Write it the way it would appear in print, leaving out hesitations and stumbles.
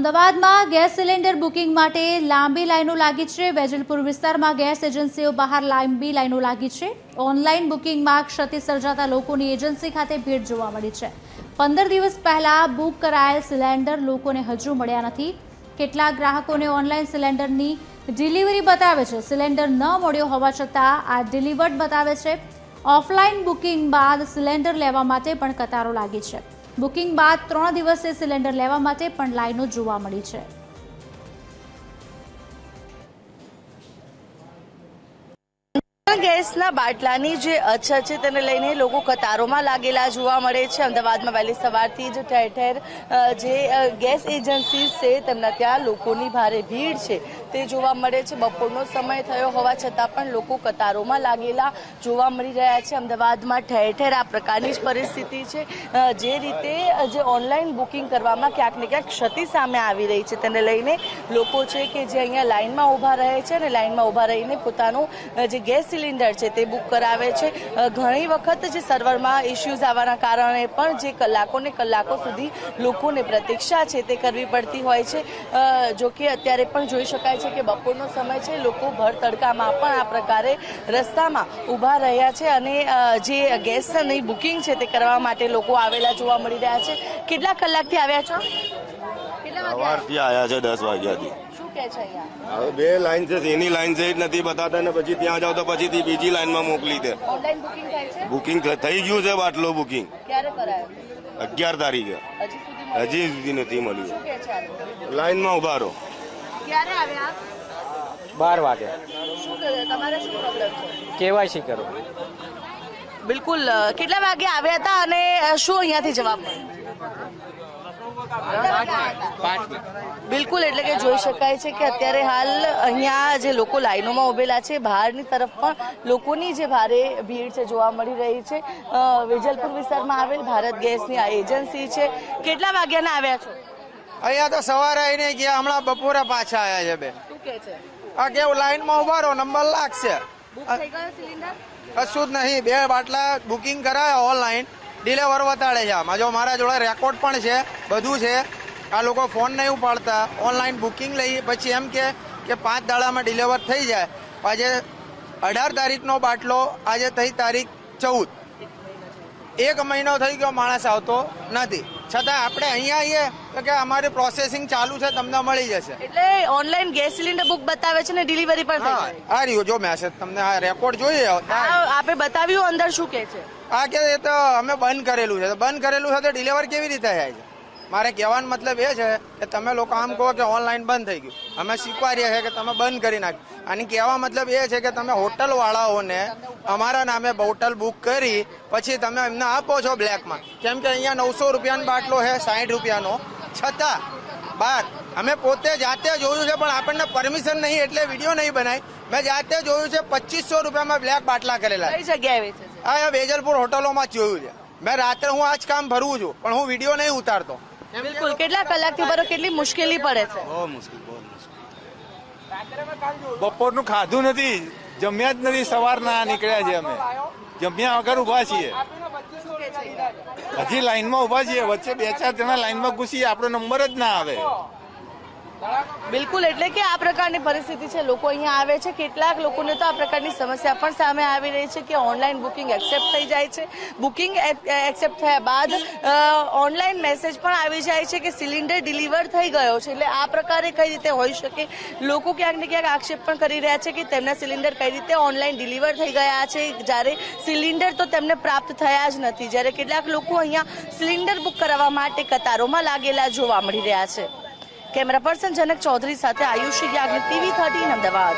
અમદાવાદમાં gas cylinder booking માટે લાંબી લાઈનો લાગી છે। વેજલપુર વિસ્તારમાં ગેસ એજન્સીઓ બહાર લાંબી લાઈનો લાગી છે। ઓનલાઈન બુકિંગમાં ક્ષતિ સર્જાતા લોકોની એજન્સી ખાતે ભીડ જોવા મળી છે। 15 દિવસ પહેલા બુક કરાયેલ સિલિન્ડર લોકોને હજુ મળ્યા નથી। કેટલાક ગ્રાહકોને ઓનલાઈન સિલિન્ડરની ડિલિવરી બતાવે છે। સિલિન્ડર ન મળ્યો હોવા છતાં આ ડિલિવર્ડ બતાવે છે। ઓફલાઈન બુકિંગ બાદ સિલિન્ડર લેવા માટે પણ કતારો લાગી છે। બુકિંગ બાદ 3 દિવસે સિલિન્ડર લેવા માટે પણ લાઈનો જોવા મળી છે। ગેસના બાટલાની જે અછત છે તેને લઈને લોકો કતારોમાં લાગેલા જોવા મળે છે। અમદાવાદમાં વહેલી સવારથી જ ઠેર ઠેર જે ગેસ એજન્સી છે તેમના ત્યાં લોકોની ભારે ભીડ છે તે જોવા મળે છે। બપોરનો સમય થયો હોવા છતાં પણ લોકો કતારોમાં લાગેલા જોવા મળી રહ્યા છે। અમદાવાદમાં ઠેર ઠેર આ પ્રકારની જ પરિસ્થિતિ છે। જે રીતે જે ઓનલાઈન બુકિંગ કરવામાં ક્યાંક ને ક્યાંક ક્ષતિ સામે આવી રહી છે તેને લઈને લોકો છે કે જે અહીંયા લાઇનમાં ઊભા રહે છે અને લાઇનમાં ઊભા રહીને પોતાનું જે ગેસ સિલિન્ડર છે તે બુક કરાવે છે। ઘણી વખત જે સર્વરમાં ઇશ્યુઝ આવવાના કારણે પણ જે કલાકોને કલાકો સુધી લોકોને પ્રતીક્ષા છે તે કરવી પડતી હોય છે। જો કે અત્યારે પણ જોઈ શકાય છે કે બપોરનો સમય છે, લોકો ભર તડકામાં પણ આ પ્રકારે રસ્તામાં ઊભા રહ્યા છે અને જે ગેસની બુકિંગ છે તે કરવા માટે લોકો આવેલા જોવા મળી રહ્યા છે। કેટલા કલાકથી આવ્યા છો? સવારથી આવ્યા છે 10 વાગ્યાથી। શું કહે છે અહીંયા? હવે બે લાઈન છે, એની લાઈન છે જ નથી બતાતા ને પછી ત્યાં જાવ તો પછીથી બીજી લાઈનમાં મોકલી દે। ઓનલાઈન બુકિંગ થાય છે? બુકિંગ થઈ ગયું છે, બાટલો બુકિંગ ક્યારે કરાયું? 11 તારીખે હજી સુધી નથી મળ્યું। શું કહે છે? લાઈનમાં ઉભા રહો। ક્યારે આવ્યા? 12 વાગે। શું કરે તમારે શું પ્રોબ્લેમ છે? કેવાયસી કરો। બિલકુલ કેટલા વાગે આવ્યા હતા અને શું અહીંયાથી જવાબ બિલકુલ એટલે કે જોઈ શકાય છે કે અત્યારે હાલ અહીંયા જે લોકો લાઈનોમાં ઉભેલા છે બહારની તરફ પણ લોકોની જે ભારે ભીડ છે જોવા મળી રહી છે। વેજલપુર વિસ્તારમાં આવેલ ભારત ગેસની આ એજન્સી છે। કેટલા વાગ્યાના આવ્યા છો? અહીંયા તો સવારે આવીને ગયા, હમણાં બપોરે પાછા આવ્યા છે બેન। શું કહે છે? આ કેવું લાઈનમાં ઉભા રહો, નંબર લાગશે। બુક થઈ ગયો સિલિન્ડર? કશું જ નહીં, 2 બાટલા બુકિંગ કરાયા ઓનલાઈન, ડિલિવર બતાડે છે। આમાં જો મારા જોડે રેકોર્ડ પણ છે, બધું છે। આ લોકો ફોન નહીં ઉપાડતા, ઓનલાઈન બુકિંગ લઈ પછી એમ કે 5 દાડામાં ડિલિવર થઈ જાય। આજે 18 તારીખનો બાટલો, આજે થઈ તારીખ 14, 1 મહિનો થઈ ગયો, માણસ આવતો નથી। છતાં આપણે અહીંયા આવીએ તો કે અમારી પ્રોસેસિંગ ચાલુ છે, તમને મળી જશે। એટલે ઓનલાઈન ગેસ સિલિન્ડર બુક બતાવે છે ને ડિલિવરી પણ થઈ જાય? આ રહ્યું જો મેસેજ, તમને આ રેકોર્ડ જોઈએ। આપે બતાવ્યું અંદર શું કહે છે? આ કે એ તો અમે બંધ કરેલું છે, બંધ કરેલું છે તો ડિલિવર કેવી રીતે થાય છે? મારે કહેવાનો મતલબ એ છે કે તમે લોકો આમ કહો કે ઓનલાઈન બંધ થઈ ગયું, અમે સ્વીકારીએ છીએ કે તમે બંધ કરી નાખ્યું। આની કહેવા મતલબ એ છે કે તમે હોટલવાળાઓને અમારા નામે હોટલ બુક કરી પછી તમે એમને આપો છો બ્લેકમાં। કેમ કે અહીંયા 900 રૂપિયાનો બાટલો છે, 60 રૂપિયાનો, છતાં બાર અમે પોતે જાતે જોયું છે પણ આપણને પરમિશન નહીં એટલે વિડીયો નહીં બનાવી। મેં જાતે જોયું છે 2500 રૂપિયામાં બ્લેક બાટલા કરેલા। કઈ જગ્યાએ વેચે છે? આ વેજલપુર હોટલોમાં જ જોયું છે મેં। રાત્રે હું આ જ કામ ભરવું છું પણ હું વિડીયો નહીં ઉતારતો। બિલકુલ કેટલા કલાકથી ભરો, કેટલી મુશ્કેલી પડે છે? બહુ મુશ્કેલ, બહુ મુશ્કેલ। બપોરનું ખાધું નથી, જમ્યા જ નથી, સવારના નીકળ્યા છે અમે, જમ્યા વગર ઉભા છીએ। હજી લાઈનમાં ઉભા છીએ, વચ્ચે 2-4 જણા લાઈનમાં ઘૂસી, આપણો નંબર જ ના આવે। બિલકુલ એટલે કે આ પ્રકારની પરિસ્થિતિ છે, લોકો અહીંયા આવે છે। કેટલાક લોકોને તો આ પ્રકારની સમસ્યા પણ સામે આવી રહી છે કે ઓનલાઈન બુકિંગ એક્સેપ્ટ થઈ જાય છે, બુકિંગ એક્સેપ્ટ થયા બાદ ઓનલાઈન મેસેજ પણ આવી જાય છે કે સિલિન્ડર ડિલિવર થઈ ગયો છે। એટલે આ પ્રકારે કઈ રીતે હોઈ શકે? લોકો ક્યાંક ને ક્યાંક આક્ષેપ પણ કરી રહ્યા છે કે તેમના સિલિન્ડર કઈ રીતે ઓનલાઈન ડિલિવર થઈ ગયા છે જ્યારે સિલિન્ડર તો તેમને પ્રાપ્ત થયા જ નથી। જ્યારે કેટલાક લોકો અહીંયા સિલિન્ડર બુક કરાવવા માટે કતારોમાં લાગેલા જોવા મળી રહ્યા છે। કેમેરા પર્સન જનક ચૌધરી સાથે આયુષી યાજ્ઞિક, TV 13 અમદાવાદ।